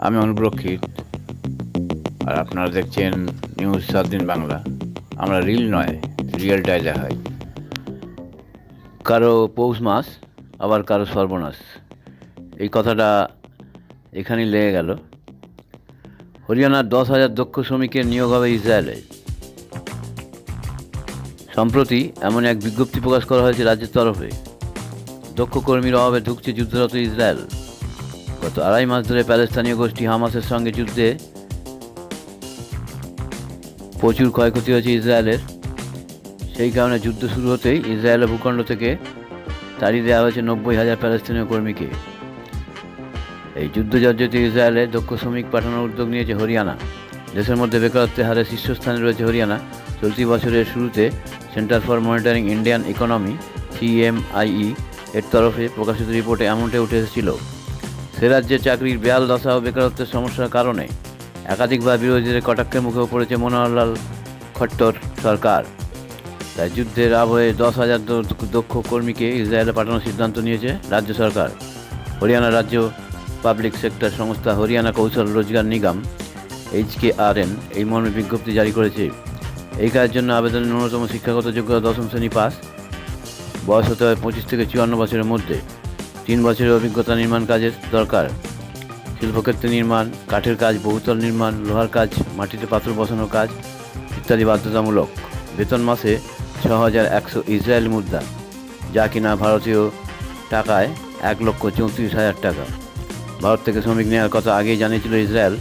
আমি অনুপ্রক্ষিত, আর আপনারা দেখছেন নিউজ 7 দিন বাংলা। আমরা রিল নয়, রিয়েলটাই দেখাই। কারো পৌষ মাস, আবার কারো সর্বনাশ, এই কথাটা এখানেই লেগে গেল। হরিয়ানার 10,000 দক্ষ শ্রমিকের নিয়োগ হবে ইসরায়েলে। সম্প্রতি এমন এক বিজ্ঞপ্তি প্রকাশ করা হয়েছে রাজ্যের তরফে। দক্ষ কর্মীর অভাবে ঢুকছে যুদ্ধরত ইসরায়েল। গত 2.5 মাস ধরে প্যালেস্তানীয় গোষ্ঠী হামাসের সঙ্গে যুদ্ধে প্রচুর ক্ষয়ক্ষতি হয়েছে ইসরায়েলের। সেই কারণে যুদ্ধ শুরু হতেই ইসরায়েলের ভূখণ্ড থেকে তাড়িয়ে দেওয়া হয়েছে 90,000 প্যালেস্তানীয় কর্মীকে। এই যুদ্ধজর্জরিত ইসরায়েলে দক্ষ শ্রমিক পাঠানোর উদ্যোগ নিয়েছে হরিয়ানা। দেশের মধ্যে বেকারত্বের হারে শীর্ষস্থানে রয়েছে হরিয়ানা। চলতি বছরের শুরুতে centre for monitoring Indian economy CMIE এর তরফে প্রকাশিত রিপোর্টে এমনটাই উঠে এসেছিল। সে রাজ্যে চাকরির বেহাল দশা ও বেকারত্বের সমস্যার কারণে একাধিকবার বিরোধীদের কটাক্ষের মুখেও পড়েছে মনোহরলাল খট্টর সরকার। তাই যুদ্ধের আবহে 10,000 দক্ষ কর্মীকে ইসরায়েলে পাঠানোর সিদ্ধান্ত নিয়েছে রাজ্য সরকার। হরিয়ানা রাজ্য পাবলিক সেক্টর সংস্থা হরিয়ানা কৌশল রোজগার নিগম HKRN এই মর্মে বিজ্ঞপ্তি জারি করেছে। এই কাজের জন্য আবেদনের ন্যূনতম শিক্ষাগত যোগ্যতা 10ম শ্রেণী পাস, বয়স হতে হয় 25 থেকে 54 বছরের মধ্যে, 3 বছরের অভিজ্ঞতা নির্মাণ কাজের দরকার। শিল্পক্ষেত্রে নির্মাণ, কাঠের কাজ, বহুতল নির্মাণ, লোহার কাজ, মাটিতে পাথর বসানোর কাজ ইত্যাদি বাধ্যতামূলক। বেতন মাসে 6,100 ইসরায়েলি মুদ্রা, যা কিনা ভারতীয় টাকায় 1,34,000 টাকা। ভারত থেকে শ্রমিক নেওয়ার কথা আগেই জানিয়েছিল ইসরায়েল,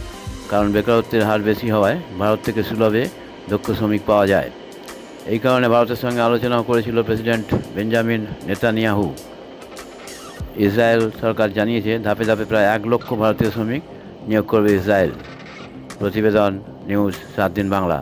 কারণ বেকারত্বের হার বেশি হওয়ায় ভারত থেকে সুলভে দক্ষ শ্রমিক পাওয়া যায়। এই কারণে ভারতের সঙ্গে আলোচনাও করেছিল প্রেসিডেন্ট বেঞ্জামিন নেতানিয়াহু। ইসরায়েল সরকার জানিয়েছে ধাপে ধাপে প্রায় 1 লক্ষ ভারতীয় শ্রমিক নিয়োগ করবে ইসরায়েল। প্রতিবেদন নিউজ 7 দিন বাংলা।